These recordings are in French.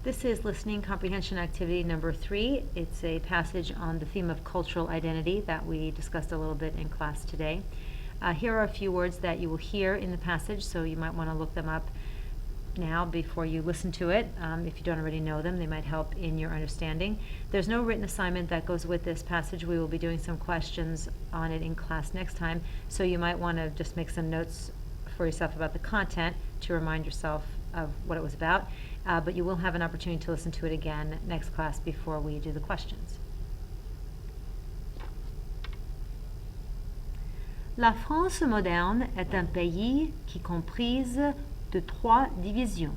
This is listening comprehension activity number 3. It's a passage on the theme of cultural identity that we discussed a little bit in class today. Here are a few words that you will hear in the passage, so you might want to look them up now before you listen to it. If you don't already know them, they might help in your understanding. There's no written assignment that goes with this passage. We will be doing some questions on it in class next time, so you might want to just make some notes for yourself about the content to remind yourself of what it was about, but you will have an opportunity to listen to it again next class before we do the questions. La France moderne est un pays qui comprise de 3 divisions.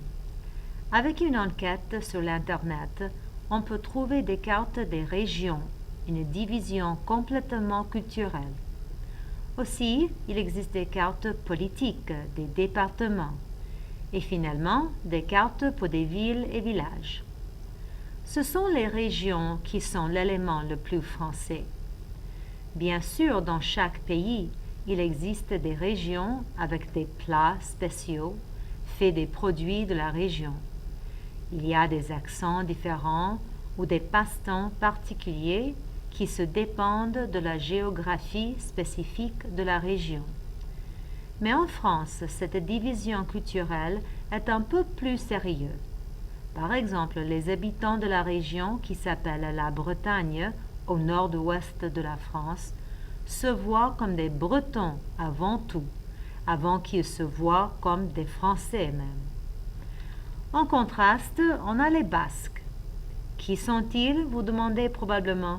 Avec une enquête sur l'Internet, on peut trouver des cartes des régions, une division complètement culturelle. Aussi, il existe des cartes politiques, des départements, et finalement des cartes pour des villes et villages. Ce sont les régions qui sont l'élément le plus français. Bien sûr, dans chaque pays, il existe des régions avec des plats spéciaux faits des produits de la région. Il y a des accents différents ou des passe-temps particuliers qui se dépendent de la géographie spécifique de la région. Mais en France, cette division culturelle est un peu plus sérieuse. Par exemple, les habitants de la région qui s'appelle la Bretagne, au nord-ouest de la France, se voient comme des Bretons avant tout, avant qu'ils se voient comme des Français même. En contraste, on a les Basques. Qui sont-ils, vous demandez probablement?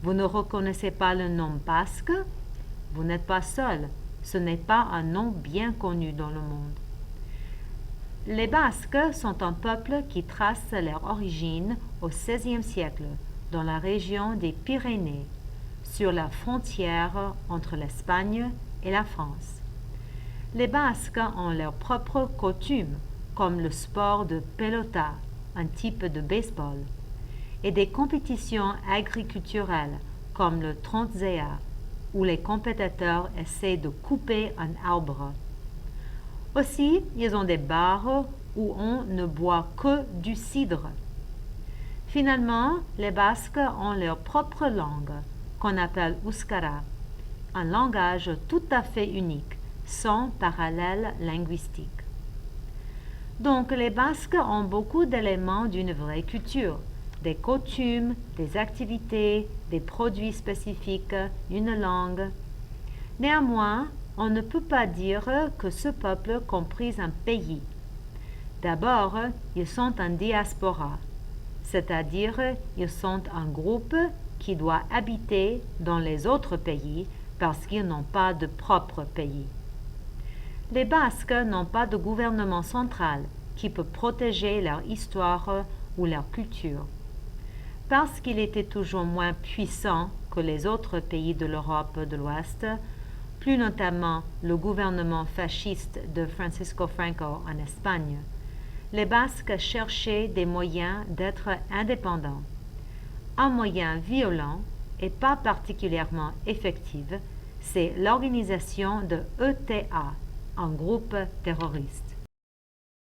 Vous ne reconnaissez pas le nom basque? Vous n'êtes pas seul. Ce n'est pas un nom bien connu dans le monde. Les Basques sont un peuple qui trace leur origine au XVIe siècle dans la région des Pyrénées, sur la frontière entre l'Espagne et la France. Les Basques ont leurs propres coutumes, comme le sport de pelota, un type de baseball, et des compétitions agriculturelles comme le trontzéa, où les compétiteurs essaient de couper un arbre. Aussi, ils ont des bars où on ne boit que du cidre. Finalement, les Basques ont leur propre langue, qu'on appelle euskara, un langage tout à fait unique, sans parallèle linguistique. Donc, les Basques ont beaucoup d'éléments d'une vraie culture, des coutumes, des activités, des produits spécifiques, une langue. Néanmoins, on ne peut pas dire que ce peuple comprise un pays. D'abord, ils sont en diaspora, c'est-à-dire ils sont un groupe qui doit habiter dans les autres pays parce qu'ils n'ont pas de propre pays. Les Basques n'ont pas de gouvernement central qui peut protéger leur histoire ou leur culture. Parce qu'il était toujours moins puissant que les autres pays de l'Europe de l'Ouest, plus notamment le gouvernement fasciste de Francisco Franco en Espagne, les Basques cherchaient des moyens d'être indépendants. Un moyen violent et pas particulièrement effectif, c'est l'organisation de ETA, un groupe terroriste.